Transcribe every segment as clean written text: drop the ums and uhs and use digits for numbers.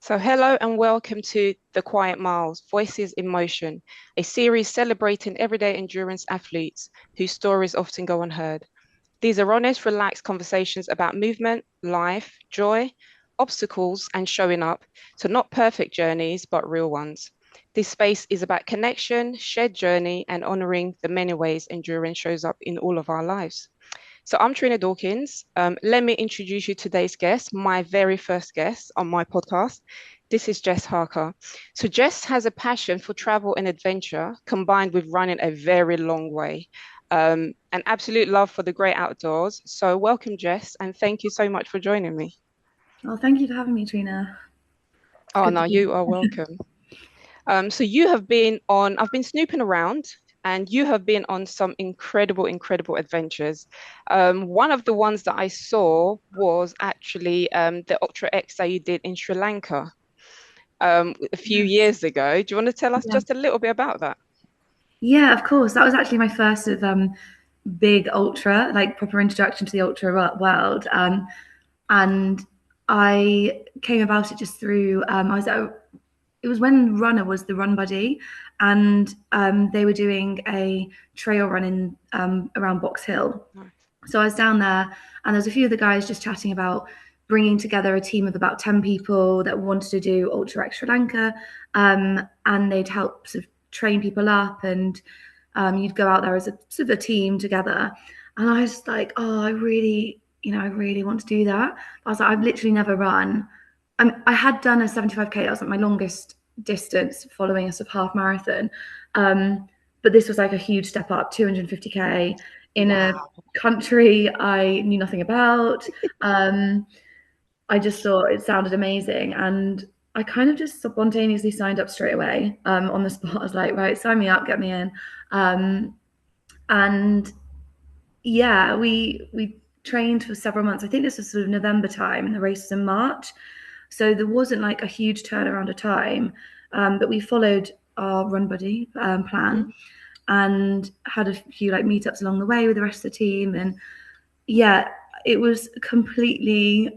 So, hello and welcome to The Quiet Miles Voices in Motion, a series celebrating everyday endurance athletes whose stories often go unheard. These are honest, relaxed conversations about movement, life, joy, obstacles, and showing up. So, not perfect journeys, but real ones. This space is about connection, shared journey, and honoring the many ways endurance shows up in all of our lives. So I'm Trina Dawkins. Let me introduce you to today's guest, my very first guest on my podcast. This is Jess Harker. So Jess has a passion for travel and adventure combined with running a very long way. An absolute love for the great outdoors. So welcome, Jess, and thank you so much for joining me. Well, thank you for having me, Trina. It's Oh, good no, to be you are welcome. So you have been on, I've been snooping around and you have been on some incredible adventures. One of the ones that I saw was actually the Ultra X that you did in Sri Lanka a few Yes. years ago. Do you want to tell us Yeah. just a little bit about that? Yeah, of course. That was actually my first sort of big ultra, like proper introduction to the ultra world. And I came about it just through it was when Runner was the run buddy, and they were doing a trail run in around Box Hill. Nice. So I was down there, and there's a few of the guys just chatting about bringing together a team of about 10 people that wanted to do Ultra X Sri Lanka, and they'd help sort of train people up, and you'd go out there as a sort of a team together. And I was like, oh, I really want to do that. I was like, I've literally never run. I had done a 75K. That was like my longest distance following a sort of half marathon. But this was like a huge step up, 250K in a Wow. country I knew nothing about. Um, I just thought it sounded amazing, and I kind of just spontaneously signed up straight away on the spot. I was like, right, sign me up, get me in, um, and yeah, we trained for several months. I think this was sort of November time, and the race was in March, so there wasn't like a huge turnaround of time, but we followed our run buddy plan Mhm. and had a few like meetups along the way with the rest of the team, and yeah, it was completely.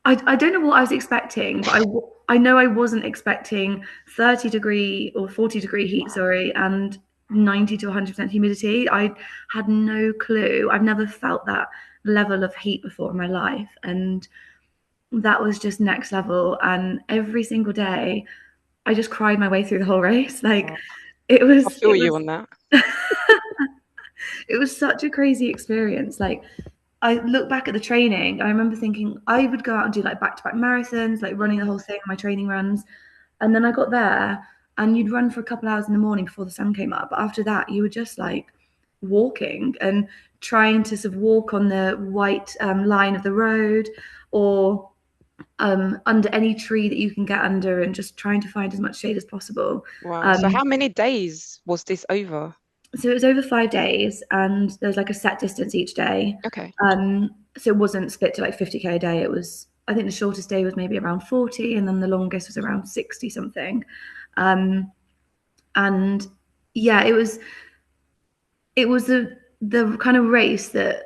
I don't know what I was expecting, but I know I wasn't expecting 30-degree or 40-degree heat, sorry, and 90 to 100% humidity. I had no clue. I've never felt that level of heat before in my life, and that was just next level. And every single day, I just cried my way through the whole race. Like Oh, it I was, feel you on that. it was such a crazy experience. Like I look back at the training, I remember thinking I would go out and do like back-to-back marathons, like running the Mm. whole thing, my training runs. And then I got there and you'd run for a couple hours in the morning before the sun came up. But after that, you were just like walking and trying to sort of walk on the white line of the road or under any tree that you can get under and just trying to find as much shade as possible. Wow. So Um, how many days was this over? so it was over 5 days and there was like a set distance each day. Okay. So it wasn't split to like 50K a day. It was, I think the shortest day was maybe around 40 and then the longest was around 60 something. Um, and yeah, it was the kind of race that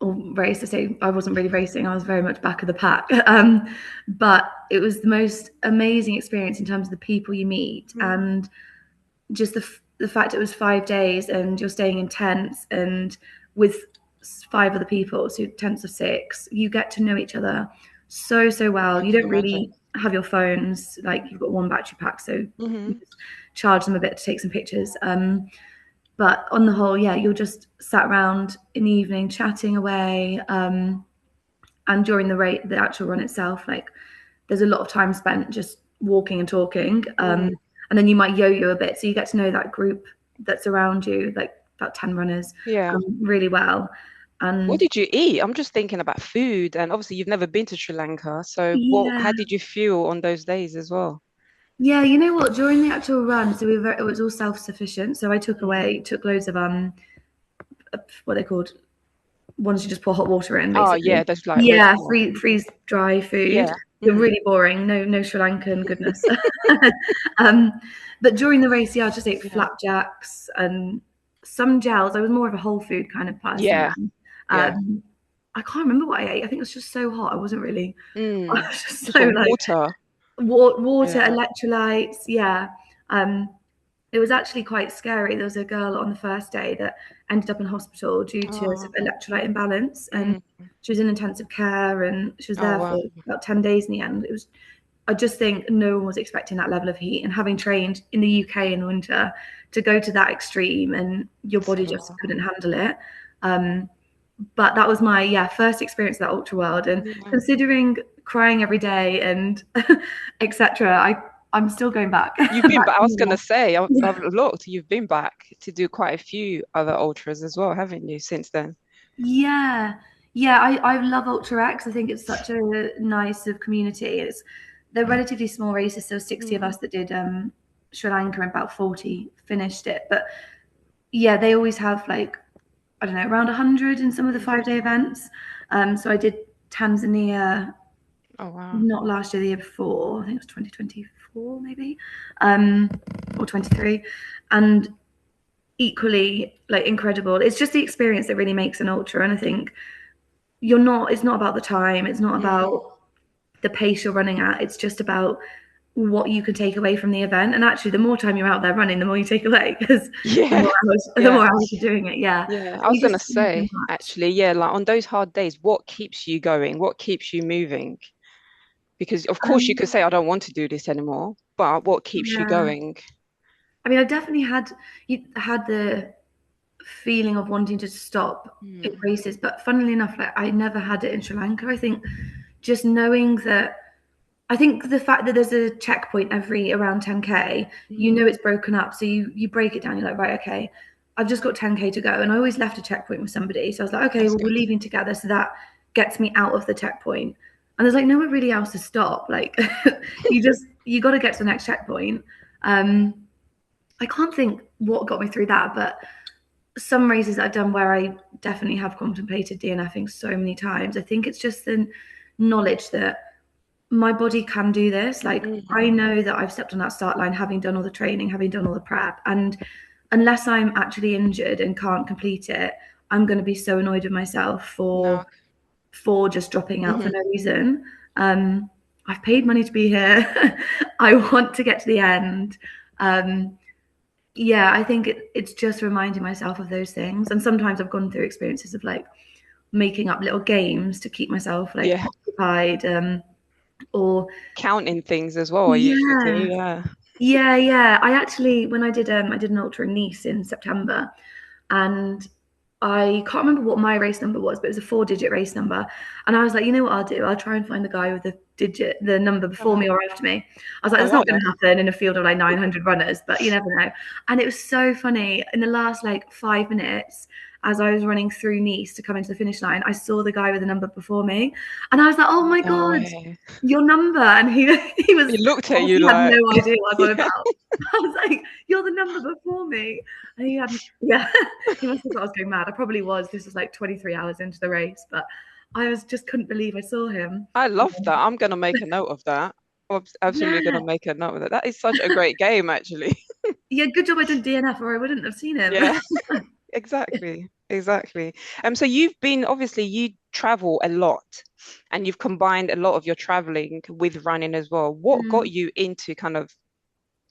or race. I say I wasn't really racing. I was very much back of the pack. But it was the most amazing experience in terms of the people you meet Mm. and just the fact it was 5 days and you're staying in tents and with five other people, so tents of six, you get to know each other so I well. You can don't imagine. really have your phones, like you've got one battery pack, so you Hmm. just charge them a bit to take some pictures. But on the whole, yeah, you're just sat around in the evening chatting away. And during the actual run itself, like there's a lot of time spent just walking and talking. Mm. And then you might yo-yo a bit, so you get to know that group that's around you, like about 10 runners, Yeah. really well. What And did you eat? I'm just thinking about food, and obviously you've never been to Sri Lanka, so yeah, how did you feel on those days as well? yeah, you know what? During the actual run, so it was all self-sufficient. So I Mm. took loads of what they called ones you just pour hot water in, Oh yeah, basically. that's like Yeah, yeah. freeze dry food. Yeah. They're Hmm. really boring. No Sri Lankan goodness. um, but during the race, yeah, I just ate Yeah. flapjacks and some gels. I was more of a whole food kind of person Yeah. then. Yeah. Um, I can't remember what I ate. I think it was just so hot. I wasn't really. I Mm. was just Just so what like water. water, Yeah. electrolytes. Yeah. Um, it was actually quite scary. There was a girl on the first day that ended up in hospital due to sort Oh. of electrolyte imbalance, and Mm. she was in intensive care, and she was Oh there wow. for about 10 days in the end. It was. I just think no one was expecting that level of heat, and having trained in the UK in the winter to go to that extreme, and your It's a body just lot. couldn't handle it. Um, but that was my first experience of that ultra world, and Yeah. considering crying every day and etc. I'm still going back. You've been back back. I was gonna more. say, Yeah, I've looked. You've been back to do quite a few other ultras as well, haven't you, since then? yeah, yeah. I love Ultra X. I think it's such a nice of community. They're relatively small races. So 60 of Mm. us that did Sri Lanka, and about 40 finished it. But yeah, they always have like, I don't know, around 100 in some of the Mm. 5 day events. So I did Tanzania, Oh wow. not last year, the year before. I think it was 2024, maybe, um, or 23, and equally like incredible. It's just the experience that really makes an ultra, and I think you're not. It's not about the time. It's not Mm. about the pace you're running at. It's just about what you can take away from the event. And actually, the more time you're out there running, the more you take away, because Yeah. the Yeah. more hours you're doing it. Yeah, Yeah. I and was you gonna just see so say, much. actually, yeah, like on those hard days, what keeps you going? What keeps you moving? Because of course you Um, could say, I don't want to do this anymore, but what keeps you yeah, going? I mean, I definitely had the feeling of wanting to stop in Mm. races, but funnily enough, like I never had it in Sri Lanka. I think just knowing that, I think the fact that there's a checkpoint every around 10k, you Mm. know it's broken up, so you break it down. You're like, right, okay, I've just got 10k to go, and I always left a checkpoint with somebody. So I was like, okay, That's well we're good. leaving together, so that gets me out of the checkpoint. And there's like nowhere really else to stop. Like you got to get to the next checkpoint. Um, I can't think what got me through that, but some races I've done where I definitely have contemplated DNFing so many times. I think it's just the knowledge that my body can do this. Like I Mm. know that I've stepped on that start line, having done all the training, having done all the prep, and unless I'm actually injured and can't complete it, I'm going to be so annoyed with myself No. for just dropping out for Hmm. no reason. Um, I've paid money to be here. I want to get to the end. Um, yeah, I think it's just reminding myself of those things. And sometimes I've gone through experiences of like making up little games to keep myself like Yeah. occupied, or Counting things as well, I usually do. yeah, Yeah. yeah. I actually, when I did an ultra in Nice in September, and I can't remember what my race number was, but it was a 4-digit race number. And I was like, you know what I'll do? I'll try and find the guy with the number Oh, before wow. me or after me. I was like, I that's not like going that. to happen in a field of like 900 runners, but you never know. And it was so funny. In the last like 5 minutes, as I was running through Nice to come into the finish line, I saw the guy with the number before me. And I was like, oh my No God, way. your number. And he He was looked at you obviously had like, no idea what I was on yeah. about. I was like, you're the number before me. And he had, yeah, he must have thought I was going mad. I probably was. This was like 23 hours into the race, but I was just couldn't believe I saw him. I love that. I'm gonna make a note of that. I'm absolutely Yeah, gonna make a note of that. That is such a great game, actually. yeah. Good job I didn't DNF, or I wouldn't have seen him. Yeah, exactly. Exactly. So you've been obviously you travel a lot and you've combined a lot of your traveling with running as well. What got Mm, you into kind of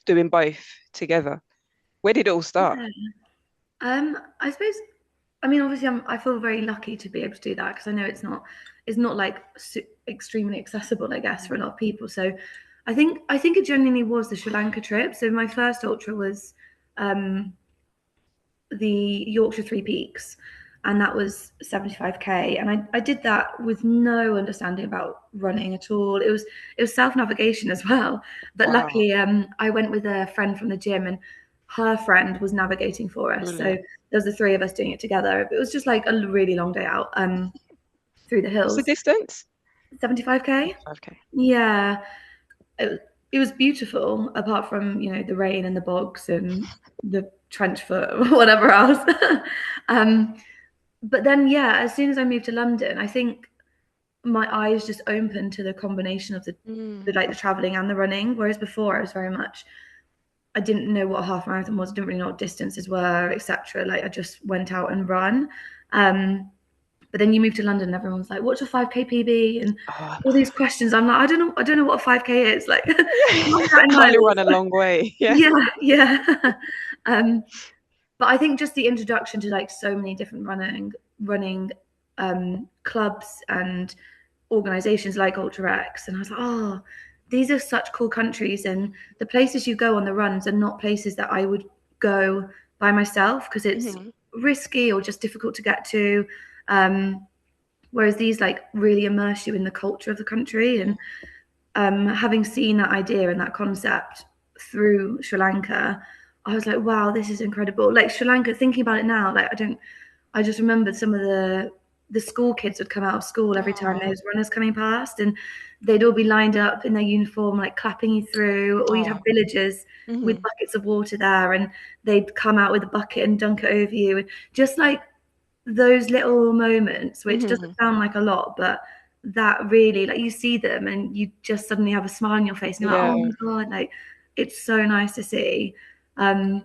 doing both together? Where did it all start? yeah. I suppose. I mean, obviously, I feel very lucky to be able to do that because I know it's not like extremely accessible, I guess, for a lot of people. So, I think it genuinely was the Sri Lanka trip. So my first ultra was um, the Yorkshire Three Peaks, and that was 75k. And I did that with no understanding about running at all. It was self navigation as well. But Wow, luckily, I went with a friend from the gym, and her friend was navigating for us. So brilliant. there was the three of us doing it together. It was just like a really long day out through the What's the hills. distance? 75k. 5K. Yeah, it was beautiful. Apart from the rain and the bogs and the trench foot, or whatever else. um, but then yeah, as soon as I moved to London, I think my eyes just opened to the combination of Mm. the like the traveling and the running. Whereas before I was very much, I didn't know what a half marathon was, I didn't really know what distances were, etc. Like I just went out and run. But But then you move to London and everyone's like, what's your 5K PB? And Oh, all these questions. I'm like, I don't know what a 5K is. Like, I can only run a long way. Yeah. yeah, yeah. um, but I think just the introduction to like so many different running clubs and organizations like Ultra X, and I was like, oh, these are such cool countries, and the places you go on the runs are not places that I would go by myself because it's risky or just difficult to get to. Whereas these like really immerse you in the culture of the country, and having seen that idea and that concept through Sri Lanka, I was like, wow, this is incredible. Like Sri Lanka, thinking about it now, like I just remembered some of the school kids would come out of school every time there was runners coming past, and they'd all be lined up in their uniform, like clapping you through, or you'd have villagers with buckets of water there, and they'd come out with a bucket and dunk it over you. And just like those little moments, which doesn't sound like a lot, but that really, like, you see them and you just suddenly have a smile on your face and you're like, oh my God, like, it's so nice to see. But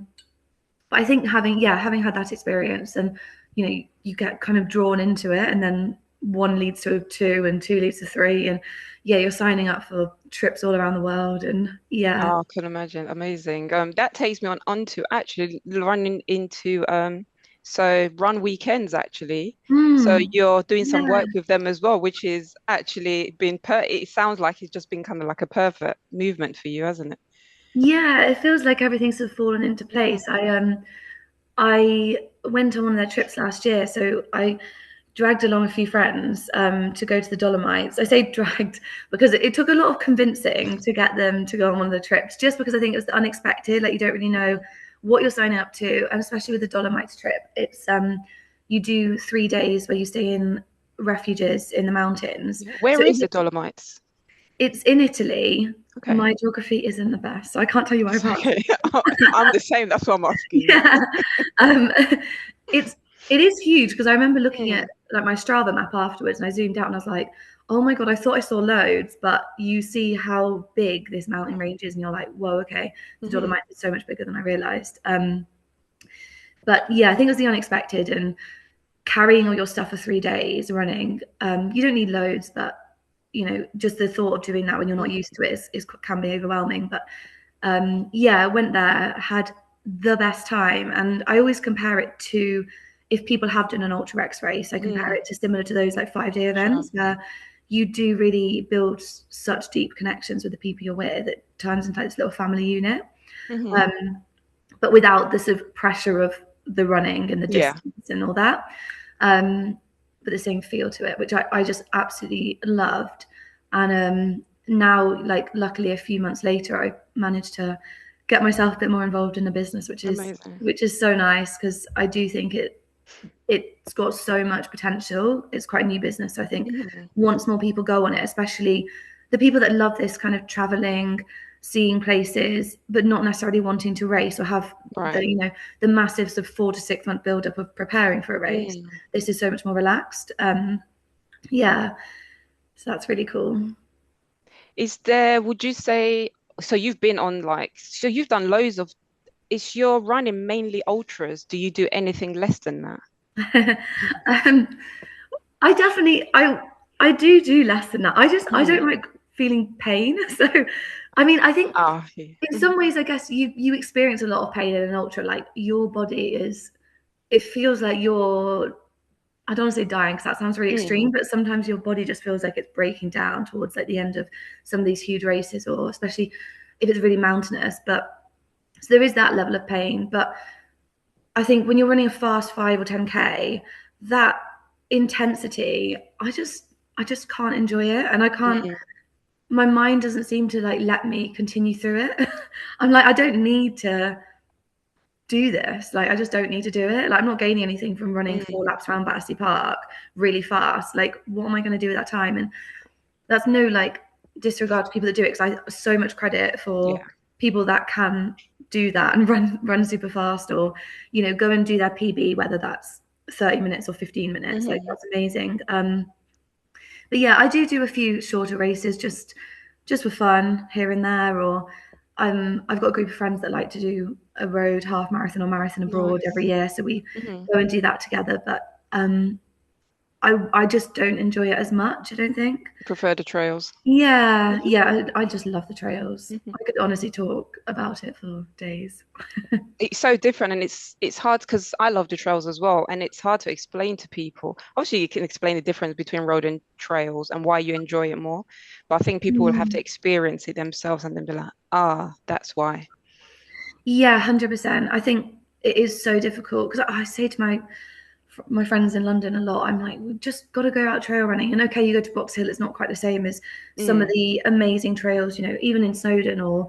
I think having had that experience, and you get kind of drawn into it, and then one leads to two and two leads to three, and you're signing up for trips all around the world. And Oh, I can imagine. Amazing. That takes me onto actually running into so run weekends actually. So you're doing some work with them as well, which is actually been it sounds like it's just been kind of like a perfect movement for you, hasn't it? Yeah, it feels like everything's sort of fallen into place. I went on one of their trips last year, so I dragged along a few friends to go to the Dolomites. I say dragged because it took a lot of convincing to get them to go on one of the trips, just because I think it was unexpected. Like, you don't really know what you're signing up to, and especially with the Dolomites trip, it's you do 3 days where you stay in refuges in the mountains. So Where is the Dolomites? it's in Italy. Okay. My geography isn't the best, so I can't tell you whereabouts. Okay. I'm the same. That's what I'm asking. Yeah. Um, it is huge, because I remember looking at like my Strava map afterwards, and I zoomed out and I was like, oh my God, I thought I saw loads, but you see how big this mountain range is and you're like, whoa, okay, the Dolomites is so much bigger than I realized. But yeah, I think it was the unexpected, and carrying all your stuff for 3 days running. You don't need loads, but just the thought of doing that when you're not used to it can be overwhelming. But I went there, had the best time, and I always compare it to, if people have done an Ultra X race, I compare it to similar to those like 5-day events where you do really build such deep connections with the people you're with. It turns into like this little family unit, but without the sort of pressure of the running and the distance and all that. But the same feel to it, which I just absolutely loved. And now, like, luckily a few months later, I managed to get myself a bit more involved in the business, which is so nice, because I do think it's got so much potential. It's quite a new business, so I think once more people go on it, especially the people that love this kind of traveling, seeing places, but not necessarily wanting to race or have the massive sort of 4 to 6 month build up of preparing for a race. This is so much more relaxed. So that's really cool. Would you say, so you've been on so you've done loads of, is your running mainly ultras? Do you do anything less than that? I definitely, I do less than that. I don't like feeling pain. So, I mean, I think in some ways, I guess you experience a lot of pain in an ultra. Like, your body it feels like you're, I don't want to say dying, because that sounds really extreme, but sometimes your body just feels like it's breaking down towards like the end of some of these huge races, or especially if it's really mountainous. But so there is that level of pain. But I think when you're running a fast 5 or 10K, that intensity, I just can't enjoy it, and I can't. My mind doesn't seem to like let me continue through it. I'm like, I don't need to do this. Like, I just don't need to do it. Like, I'm not gaining anything from running 4 laps around Battersea Park really fast. Like, what am I going to do with that time? And that's no like disregard to people that do it, because I so much credit for people that can do that and run super fast, or go and do their PB, whether that's 30 minutes or 15 minutes. Like, that's amazing. But yeah, I do a few shorter races just for fun here and there, or I've got a group of friends that like to do a road half marathon or marathon abroad every year, so we go and do that together. But I just don't enjoy it as much, I don't think. Prefer the trails. Yeah, I just love the trails. Mhm. I could honestly talk about it for days. It's so different, and it's hard because I love the trails as well, and it's hard to explain to people. Obviously, you can explain the difference between road and trails and why you enjoy it more, but I think people will have to Mm. experience it themselves and then be like, ah, that's why. Yeah, 100%. I think it is so difficult because I say to my friends in London a lot, I'm like, we've just got to go out trail running. And okay, you go to Box Hill, it's not quite the same as some of Mm, the amazing trails, even in Snowdon or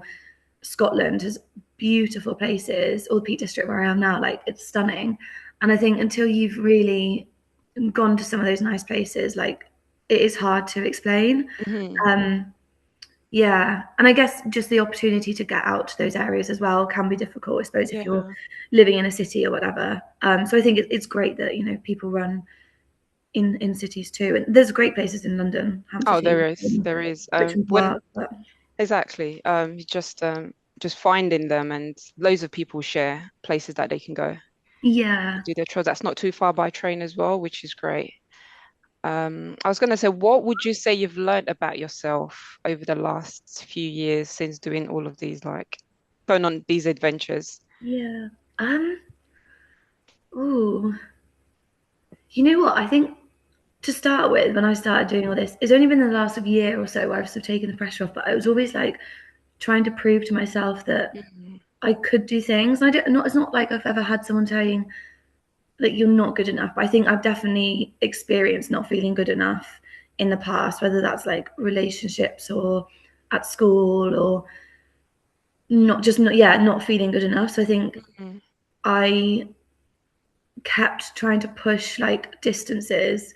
Scotland has beautiful places, or the Peak District where I am now, like it's stunning. And I think until you've really gone to some of those nice places, like it is hard to explain. mhm. Um, yeah, and I guess just the opportunity to get out to those areas as well can be difficult, I suppose, if you're Yeah. living in a city or whatever. So I think it's great that people run in cities too, and there's great places in London, Hampstead Oh, Heath, there is, and there is. Richmond When Park, but exactly, you just finding them, and loads of people share places that they can go yeah, do their trails. That's not too far by train as well, which is great. I was gonna say, what would you say you've learned about yourself over the last few years since doing all of these, like going on these adventures? yeah. Um, ooh, you know what? I think to start with, when I started doing all this, it's only been in the last year or so where I've sort of taken the pressure off. But I was always like trying to prove to myself that Mhm. I could do things. And I don't not. It's not like I've ever had someone saying that you're not good enough. But I think I've definitely experienced not feeling good enough in the past, whether that's like relationships or at school or not feeling good enough. So I think Mhm. I kept trying to push like distances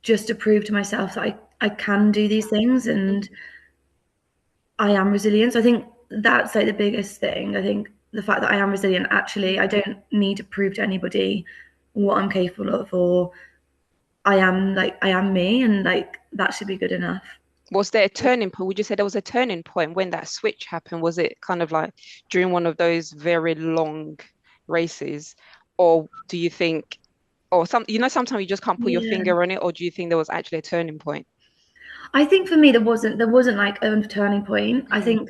just to prove to myself that I can do these things and Mhm. I am resilient. So I think that's like the biggest thing. I think the fact that I am resilient, actually, I don't need to prove to anybody what I'm capable of, or I am me, and like that should be good enough. Was there a turning point? Would you say there was a turning point when that switch happened? Was it kind of like during one of those very long races, or do you think, or sometimes you just can't put your Yeah. finger on it, or do you think there was actually a turning point? I think for me there wasn't like a turning point. Mm,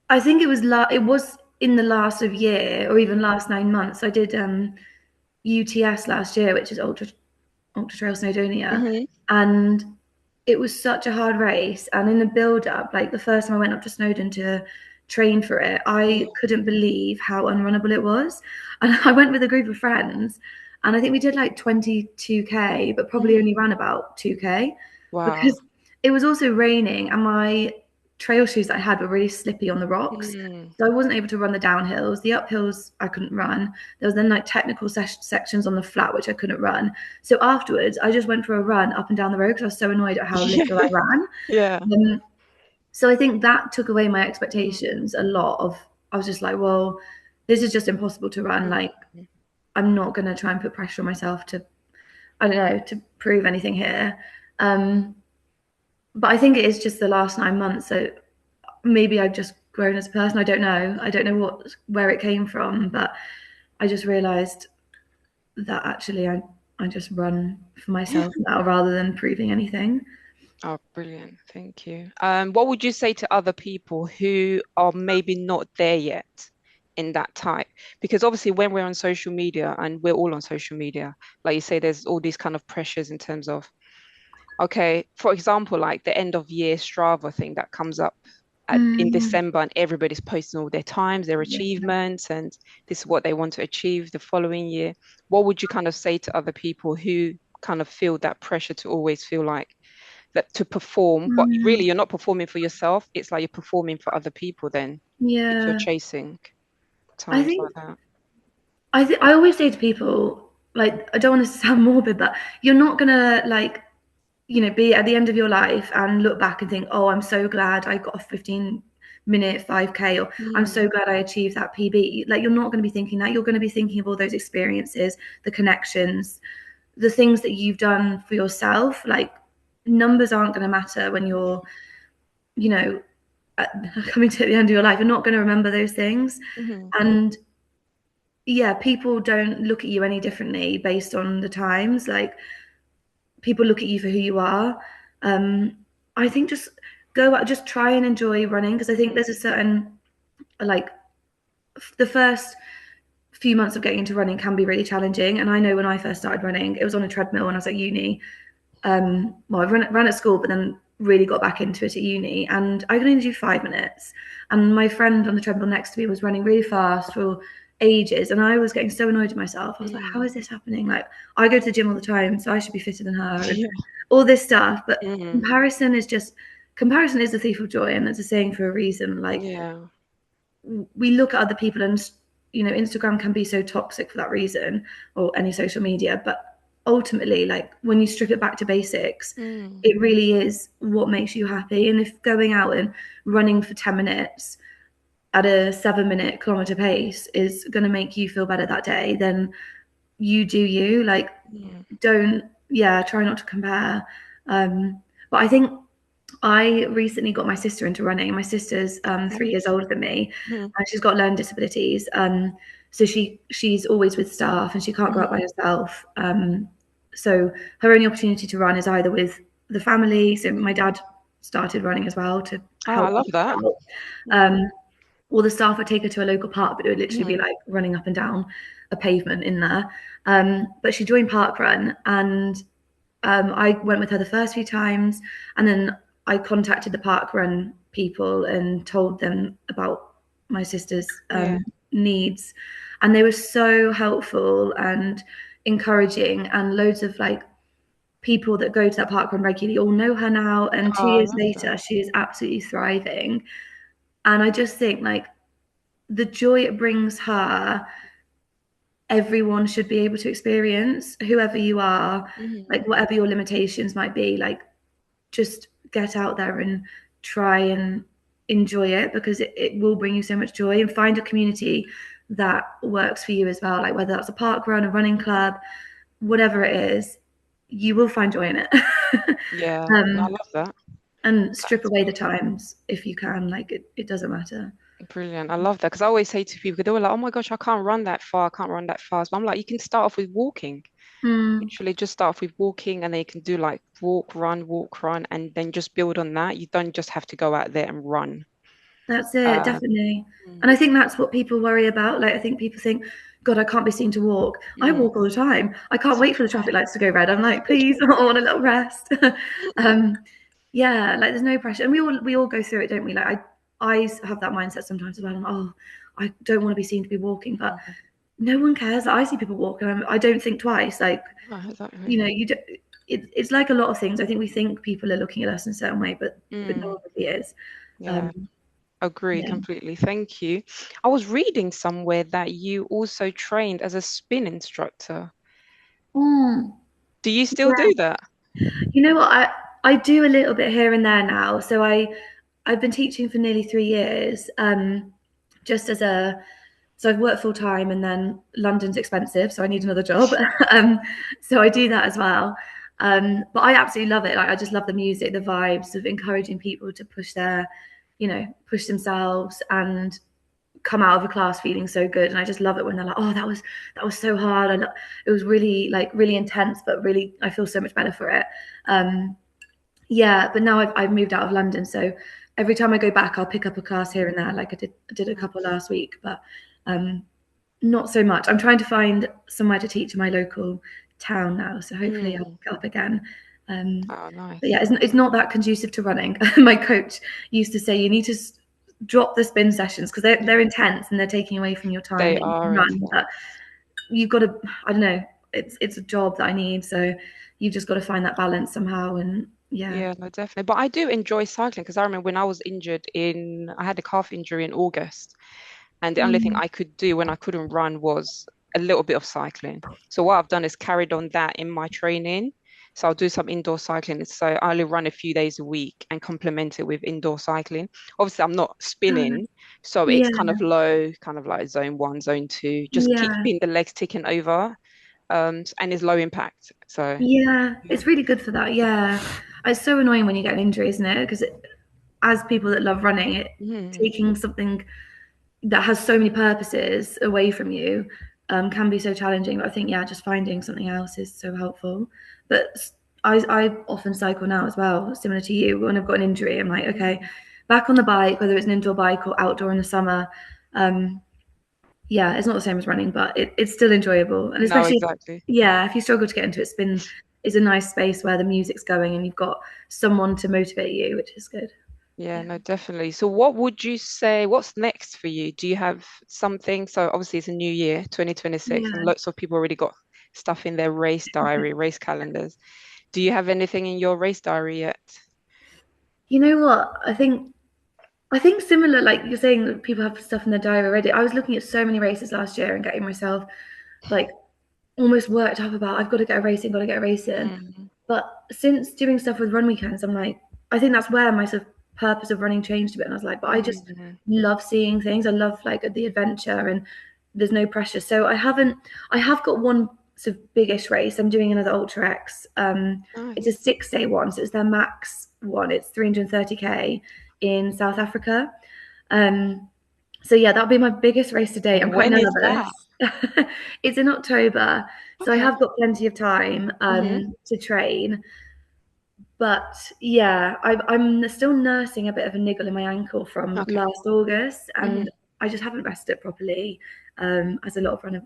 I think it was in the last of year or even mm, last 9 months. I did UTS last year, which is Ultra Trail Snowdonia, mhm, and it was such a hard race. And in the build up, like the first time I went up to Snowdon to train for it, I mm, couldn't believe how unrunnable it was. And I went with a group of friends, and I think we did like 22K, but probably mhm. only ran about 2K Wow. because it was also raining and my trail shoes that I had were really slippy on the rocks. Mm. So I wasn't able to run the downhills. The uphills I couldn't run. There was then like technical sections on the flat which I couldn't run. So afterwards, I just went for a run up and down the road because I was so annoyed at how little I ran. Yeah. So I think that took away my Mm, expectations a lot. I was just like, well, this is just impossible to run. Like mm, I'm not going to try and put pressure on myself to, I don't know, to prove anything here. Um, but I think it is just the last 9 months. So maybe I've just grown as a person. I don't know. I don't know where it came from, but I just realized that actually I just run for myself now rather than proving anything. Oh, brilliant. Thank you. What would you say to other people who are maybe not there yet in that type? Because obviously when we're on social media, and we're all on social media, like you say, there's all these kind of pressures in terms of, okay, for example, like the end of year Strava thing that comes up in Mm, December, and everybody's posting all their times, their yeah. achievements, and this is what they want to achieve the following year. What would you kind of say to other people who kind of feel that pressure to always feel like that to perform, but really Mm, you're not performing for yourself. It's like you're performing for other people then if you're yeah. chasing I times think like that. I always say to people, like, I don't want to sound morbid, but you're not gonna like, be at the end of your life and look back and think, oh, I'm so glad I got a 15-minute 5K, or I'm Mm, so glad I achieved that PB. Like, you're not going to be thinking that. You're going to be thinking of all those experiences, the connections, the things that you've done for yourself. Like, numbers aren't going to matter when you're, you know, coming to the end of your life. You're not going to remember those things. mhm, And yeah, people don't look at you any differently based on the times. Like people look at you for who you are. I think just go out, just try and enjoy running, because I think there's a certain, like, the first few months of getting into running can be really challenging. And I know when I first started running, it was on a treadmill when I was at uni. Well, I ran at school, but then really got back into it at uni, and I could only do 5 minutes. And my friend on the treadmill next to me was running really fast for ages, and I was getting so annoyed at myself. I was like, how is this happening? Like, I go to the gym all the time, so I should be fitter than her, and Yeah. all this stuff. But Mm. comparison is the thief of joy, and it's a saying for a reason. Like, Yeah. we look at other people, and Instagram can be so toxic for that reason, or any social media. But ultimately, like, when you strip it back to basics, Mm. it really is what makes you happy. And if going out and running for 10 minutes at a 7-minute kilometer pace is going to make you feel better that day, then you do you. Like, Mm. don't, yeah, try not to compare. But I think I recently got my sister into running. My sister's 3 years older than me, Mm. and she's got learning disabilities. So she's always with staff, and she can't go out by herself. So her only opportunity to run is either with the family. So my dad started running as well to Oh, I help love that. out. Mm. Or the staff would take her to a local park, but it would literally be Mm. like running up and down a pavement in there. But she joined Parkrun, and I went with her the first few times, and then I contacted the parkrun people and told them about my sister's Yeah. needs, and they were so helpful and encouraging. And loads of, like, people that go to that parkrun regularly all know her now, and two Oh, I years love later that. she is absolutely thriving. And I just think, like, the joy it brings her, everyone should be able to experience, whoever you are, Mm. like, whatever your limitations might be. Like, just get out there and try and enjoy it, because it will bring you so much joy. And find a community that works for you as well, like whether that's a park run, a running club, whatever it is, you will find joy in it. Yeah. No, I um, love that. and strip That's away the times if you can. Like, it doesn't matter. brilliant. I love that because I always say to people, they were like, "Oh my gosh, I can't run that far. I can't run that fast." But I'm like, you can start off with walking. Mm, Literally, just start off with walking, and then you can do like walk, run, and then just build on that. You don't just have to go out there and run. that's it, Um, definitely. And mm, I think that's what people worry about. Like, I think people think, God, I can't be seen to walk. I mm, walk all the time. I can't so wait for the traffic lights to go red. I'm like, please, I want a little rest. um, yeah, like, there's no pressure. And we all go through it, don't we? Like, I have that mindset sometimes as well. I don't want to be seen to be walking, but mm. no one cares. I see people walk, and I don't think twice. Like, Oh, exactly. you do, it's like a lot of things. I think we think people are looking at us in a certain way, but no Mm, one really is. yeah, Um, agree yeah. completely. Thank you. I was reading somewhere that you also trained as a spin instructor. Mm, Do you still yeah. do that? You know what? I do a little bit here and there now. So I've been teaching for nearly 3 years. Just as a So I've worked full time, and then London's expensive, so I need another job. So I do that as well. But I absolutely love it. Like, I just love the music, the vibes of encouraging people to push themselves and come out of a class feeling so good. And I just love it when they're like, "Oh, that was so hard. It was really, like, really intense, but really I feel so much better for it." Um, yeah, but now I've moved out of London, so every time I go back, I'll pick up a class here and there. Like, I did a couple last week, but um, not so much. I'm trying to find somewhere to teach in my local town now, so hopefully I'll Mm. pick up again. Oh, But yeah, nice. it's not that conducive to running. My coach used to say you need to drop the spin sessions, because they're Mm. intense and they're taking away from your time They that you can are run. But intense. you've got to, I don't know, it's a job that I need, so you've just got to find that balance somehow. And yeah. Yeah, no, definitely. But I do enjoy cycling because I remember when I was injured I had a calf injury in August, and the only thing Mm, I could do when I couldn't run was a little bit of cycling. So what I've done is carried on that in my training. So I'll do some indoor cycling. So I only run a few days a week and complement it with indoor cycling. Obviously, I'm not spinning, so it's yeah, kind of low, kind of like zone one, zone two, just yeah, keeping the legs ticking over, and it's low impact. So yeah. yeah. It's really good for that. Yeah, it's so annoying when you get an injury, isn't it? Because as people that love running, Mhm. taking something that has so many purposes away from you can be so challenging. But I think, yeah, just finding something else is so helpful. But I often cycle now as well, similar to you. When I've got an injury, I'm like, okay, back on the bike, whether it's an indoor bike or outdoor in the summer. Yeah, it's not the same as running, but it's still enjoyable. And No, especially, exactly. yeah, if you struggle to get into it, spin is a nice space where the music's going and you've got someone to motivate you, which is good. Yeah, Yeah. no, definitely. So what would you say, what's next for you? Do you have something? So obviously it's a new year, 2026, and Yeah. lots of people already got stuff in their race diary, race calendars. Do you have anything in your race diary yet? You know what? I think similar, like you're saying that people have stuff in their diary already. I was looking at so many races last year and getting myself like almost worked up about I've got to get a race in, got to get a race in. Mm, But since doing stuff with run weekends, I'm like, I think that's where my sort of purpose of running changed a bit. And I was like, but I just mm, love seeing things. I love like the adventure and there's no pressure. So I have got one sort of biggish race. I'm doing another Ultra X. It's a nice. 6 day one. So it's their max one. It's 330K in South Africa. Um, so yeah, that'll be my biggest race to date. I'm quite When is that? nervous. It's in October, so I Okay. have got plenty of time Hmm. to train. But yeah, I'm still nursing a bit of a niggle in my ankle from Okay. last August, Hmm. and I just haven't rested it properly, as a lot of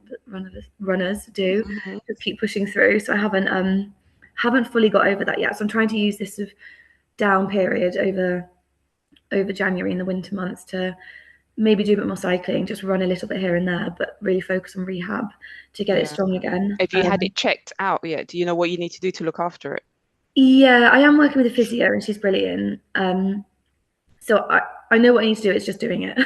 runners do. Hmm. Just keep pushing through. So I haven't fully got over that yet. So I'm trying to use this sort of down period over January in the winter months to maybe do a bit more cycling, just run a little bit here and there, but really focus on rehab to get it Yeah. strong again. Have you had it checked out yet? Do you know what you need to do to look after it? Yeah, I am working with a physio and she's brilliant. So I know what I need to do. It's just doing it.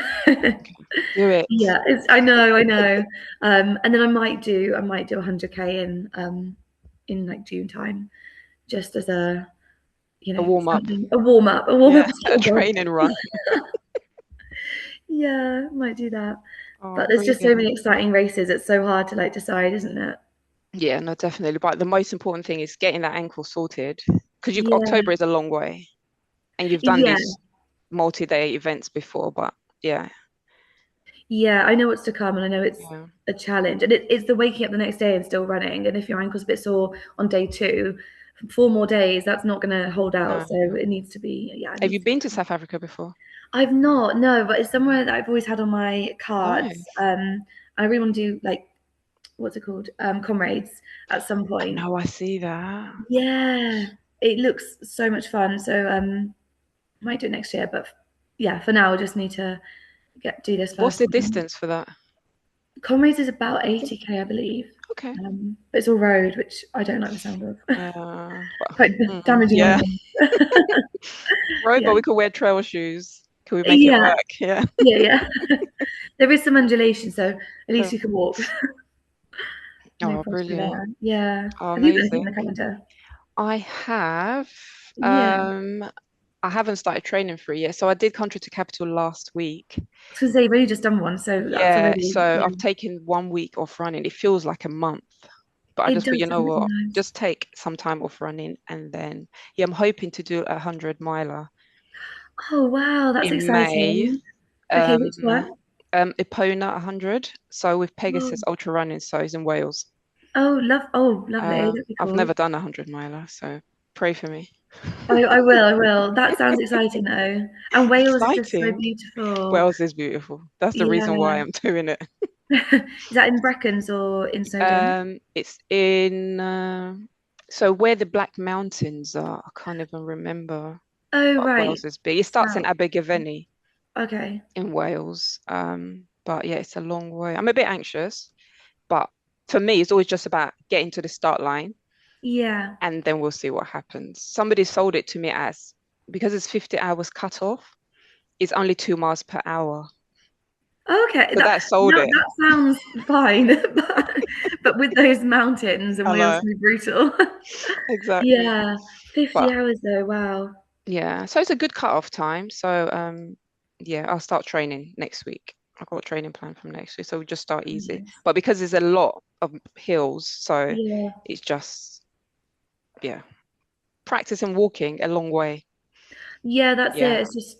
Do it. Yeah, I know. And then I might do 100K in like June time, just as a A warm up. something a warm Yeah. up A to train and run. Yeah, might do that. Oh, But there's just so brilliant. many exciting races. It's so hard to like decide, isn't it? Yeah, no, definitely. But the most important thing is getting that ankle sorted because you've Yeah, October is a long way and you've done yeah, these multi-day events before, but yeah, yeah. I know what's to come, and I know it's yeah, a challenge. And it's the waking up the next day and still running. And if your ankle's a bit sore on day two, 4 more days, that's not going to hold out. no. So it needs to be, yeah, it Have needs you to be. been to South Africa before? I've not, no, but it's somewhere that I've always had on my cards. Nice. I really want to do like what's it called, comrades at some I point. know, I see that. Yeah, it looks so much fun. So might do it next year, but yeah, for now, I just need to do this What's first the one. distance for that? Comrades is about 80K, I believe. Okay. But it's all road, which I don't like the sound of. Well, Quite damaging on yeah. the Right, yeah, but we could wear trail shoes. Can we make it yeah, work? Yeah. yeah. There is some undulation, so at least Cool. you can walk. No Oh, pressure brilliant. there. Yeah. Oh, Have you got anything in the amazing. calendar? I have. Yeah. Um, I haven't started training for it yet. So I did Country to Capital last week. Because they've only just done one, so that's Yeah, already, so yeah. I've taken 1 week off running. It feels like a month, but I It just thought, does you know sound really what? nice. Just take some time off running and then, yeah, I'm hoping to do 100 miler Oh, wow, that's in May. exciting. Okay, Um, which one? Epona 100. So with Oh, Pegasus Ultra Running, so it's in Wales. oh, lovely. That'd be I've cool. never done 100 miler, so pray for me. I will, I will. That sounds exciting though. And Wales is just so Exciting. beautiful. Wales is beautiful. That's the reason why Yeah. I'm doing it. Is that in Brecons or in Snowdon? It's in so where the Black Mountains are. I can't even remember. Oh, But right. Wales is big. It starts in South. Abergavenny Okay. in Wales. But yeah, it's a long way. I'm a bit anxious, but for me, it's always just about getting to the start line Yeah. and then we'll see what happens. Somebody sold it to me as because it's 50 hours cut off, it's only 2 miles per hour. Okay. So That that sold that it. that sounds fine. But with those mountains and I Wales know, can be brutal. exactly. Yeah. 50 But hours though. Wow. yeah, so it's a good cut-off time. So yeah, I'll start training next week. I've got a training plan from next week, so we just start easy. Nice. But because there's a lot of hills, so Yeah. it's just yeah, practice and walking a long way. Yeah, that's it. Yeah, It's just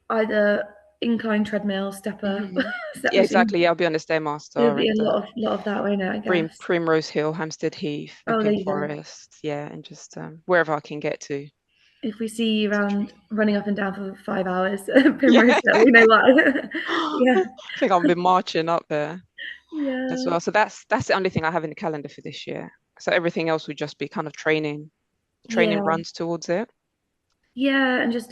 either incline treadmill, stepper, Hmm. step Yeah, machine. exactly. Yeah, I'll be on the There'll Stairmaster be and a lot of that, won't it, I guess. Primrose Hill, Hampstead Heath, Oh, there Epping you go. Forest. Yeah, and just wherever I can get to. If we see you To around train. running up and down for 5 hours, Yeah. Primrose Hill, we know why. Yeah, I think I'll be marching up there as yeah, well. So that's the only thing I have in the calendar for this year. So everything else would just be kind of training yeah, runs towards it. yeah, and just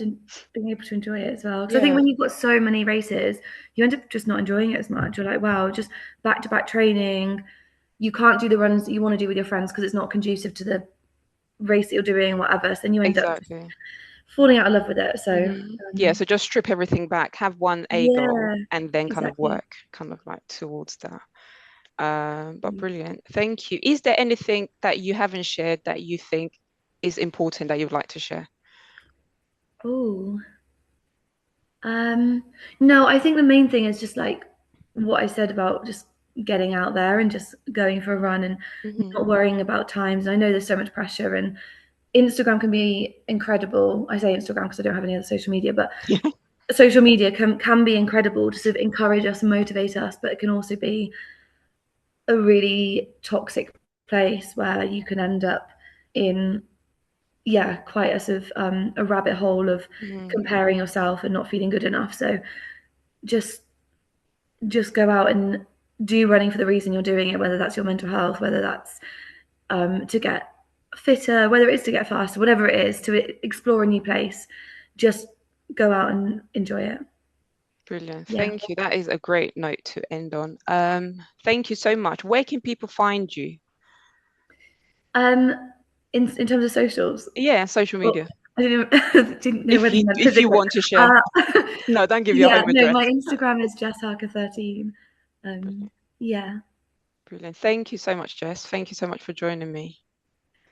being able to enjoy it as well. Because I think Yeah, when you've got so many races, you end up just not enjoying it as much. You're like, wow, just back to back training. You can't do the runs that you want to do with your friends because it's not conducive to the race that you're doing, whatever. So then you end up just exactly. falling out of love with it. So, Yeah, so just strip everything back, have one A goal, yeah, and then kind of exactly. work kind of like towards that. But brilliant. Thank you. Is there anything that you haven't shared that you think is important that you'd like to share? Oh, no, I think the main thing is just like what I said about just getting out there and just going for a run and Hmm. not worrying about times. I know there's so much pressure, and Instagram can be incredible. I say Instagram because I don't have any other social media, but Yeah, social media can be incredible to sort of encourage us and motivate us, but it can also be a really toxic place where you can end up in, yeah, quite a sort of a rabbit hole of hmm. comparing yourself and not feeling good enough. So just just go out and do running for the reason you're doing it, whether that's your mental health, whether that's to get fitter, whether it's to get faster, whatever it is, to explore a new place. Just go out and enjoy it. Brilliant. Yeah. Thank you. That is a great note to end on. Thank you so much. Where can people find you? Um, in terms of socials, Yeah, social well, media. I didn't know If whether you you meant if you physically. want to share. Uh, No, don't give your yeah, home no, address. my Instagram is Jess Harker 13. Brilliant. Yeah. Brilliant. Thank you so much, Jess. Thank you so much for joining me.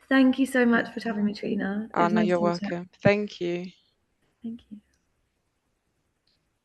Thank you so much for Mhm. having me, Trina. It Oh, was no, nice you're to meet you. welcome. Thank you. Thank you.